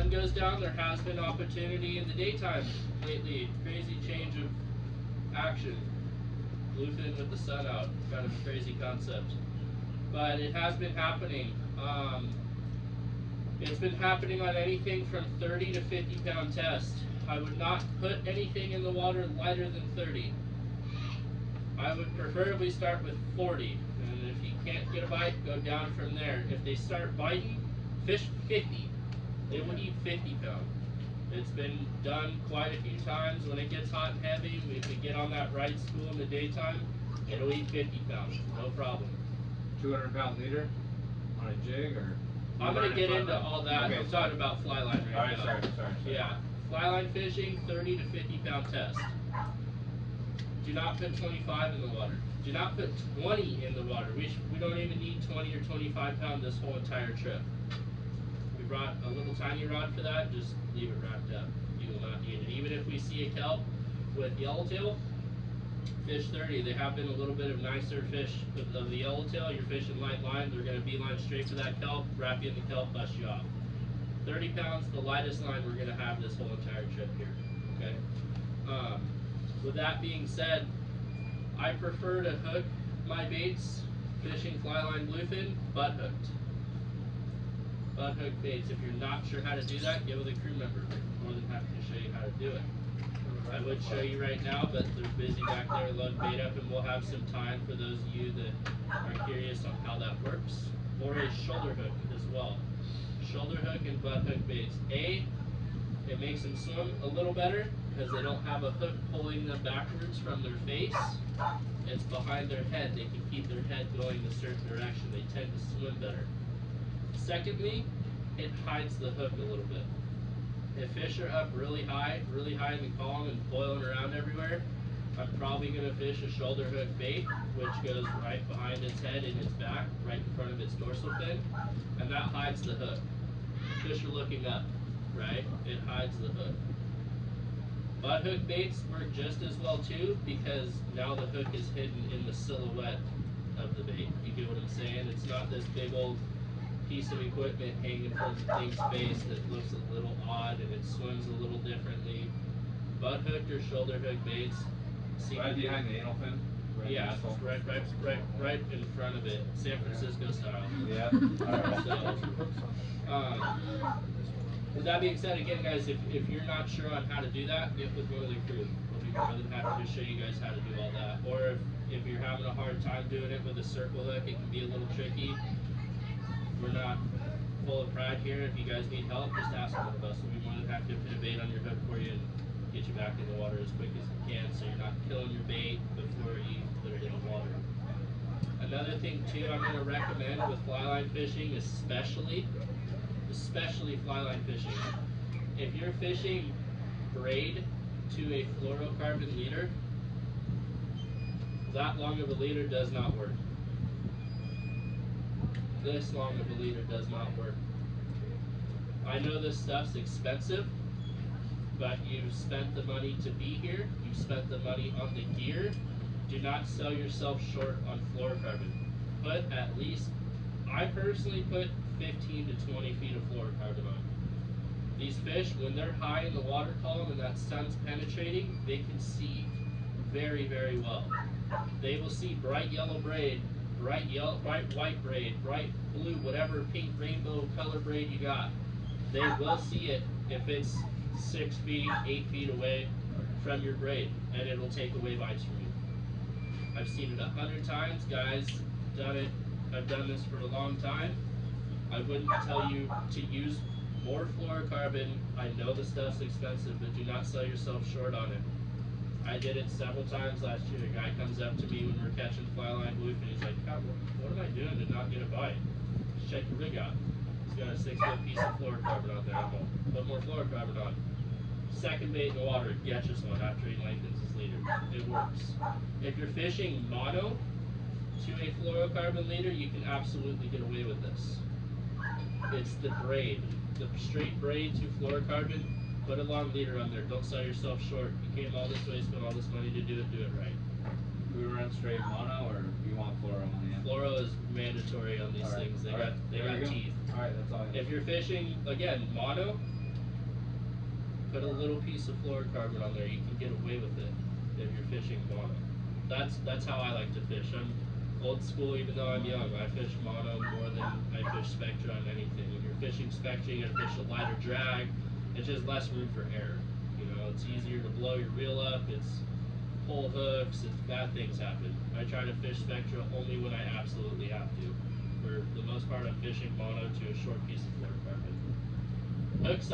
sun goes down, there has been opportunity in the daytime lately. Crazy change of action. Bluefin with the sun out, kind of a crazy concept. But it has been happening. It's been happening on anything from 30 to 50 pound test. I would not put anything in the water lighter than 30. I would preferably start with 40. And if you can't get a bite, go down from there. If they start biting, fish 50. They will eat 50 pound. It's been done quite a few times. When it gets hot and heavy, if we get on that right spool in the daytime, it'll eat 50 pounds, no problem. 200 pound leader on a jig, or? I'm going to get into all that. Okay. I'm talking about fly line right now. Sorry. Yeah, fly line fishing, 30 to 50 pound test. Do not put 25 in the water. Do not put 20 in the water. We don't even need 20 or 25 pound this whole entire trip. We brought a little tiny rod for that. Just leave it wrapped up. You will not need it. Even if we see a kelp with yellowtail, fish 30. They have been a little bit of nicer fish of the yellowtail. You're fishing light line. They're going to beeline straight for that kelp, wrap you in the kelp, bust you off. 30 pounds, the lightest line we're going to have this whole entire trip here. Okay. With that being said, I prefer to hook my baits fishing fly line bluefin butt hooked. Butt hook baits. If you're not sure how to do that, get with a crew member. We're more than happy to show you how to do it. I would show you right now, but they're busy back there loading bait up, and we'll have some time for those of you that are curious on how that works. Or a shoulder hook as well. Shoulder hook and butt hook baits. It makes them swim a little better because they don't have a hook pulling them backwards from their face. It's behind their head. They can keep their head going a certain direction. They tend to swim better. Secondly, it hides the hook a little bit. If fish are up really high in the column and boiling around everywhere, I'm probably going to fish a shoulder hook bait, which goes right behind its head and its back, right in front of its dorsal fin, and that hides the hook. Fish are looking up, right? It hides the hook. Butt hook baits work just as well too, because now the hook is hidden in the silhouette of the bait. You get what I'm saying? It's not this big old piece of equipment hanging from the thing's face that looks a little odd and it swims a little differently. Butt hooked or shoulder hook baits. Right behind the anal fin? Right, yeah, right in front of it, San Francisco style. Yeah. With that being said, again, guys, if you're not sure on how to do that, get with one of the crew. We'll be more than happy to show you guys how to do all that. Or if you're having a hard time doing it with a circle hook, it can be a little tricky. We're not full of pride here. If you guys need help, just ask one of us. We'll be more than happy to put a bait on your hook for you and get you back in the water as quick as you can, so you're not killing your bait before you put it in the water. Another thing too I'm going to recommend with fly line fishing, especially fly line fishing, if you're fishing braid to a fluorocarbon leader, that long of a leader does not work. This long of a leader does not work. I know this stuff's expensive, but you've spent the money to be here, you've spent the money on the gear. Do not sell yourself short on fluorocarbon. Put at least, I personally put 15 to 20 feet of fluorocarbon on. These fish, when they're high in the water column and that sun's penetrating, they can see very, very well. They will see bright yellow braid, bright white braid, bright blue, whatever pink rainbow color braid you got. They will see it if it's 6 feet, 8 feet away from your braid, and it will take away bites from you. I've seen it 100 times, guys, done it. I've done this for a long time. I wouldn't tell you to use more fluorocarbon. I know the stuff's expensive, but do not sell yourself short on it. I did it several times last year. A guy comes up to me when we're catching fly line bluefin. He's like, God, what am I doing to not get a bite? Just check your rig out. He's got a 6-foot piece of fluorocarbon on there. I'm going to put more fluorocarbon on. Second bait in the water, catches one after he lengthens his leader. It works. If you're fishing mono to a fluorocarbon leader, you can absolutely get away with this. It's the braid. The straight braid to fluorocarbon, put a long leader on there. Don't sell yourself short. You came all this way, spent all this money to do it right. Do we run straight mono, or do you want fluoro on the end? Fluoro is mandatory on these things. They got teeth. Alright, that's all I need. If you're fishing, again, mono, Put a little piece of fluorocarbon on there. You can get away with it if you're fishing mono. That's how I like to fish. I'm old school, even though I'm young. I fish mono more than I fish Spectra on anything. When you're fishing Spectra, you gotta fish a lighter drag. It's just less room for error. You know, it's easier to blow your reel up. It's pull hooks. It's bad things happen. I try to fish Spectra only when I absolutely have to. For the most part, I'm fishing mono to a short piece of fluorocarbon. Hooks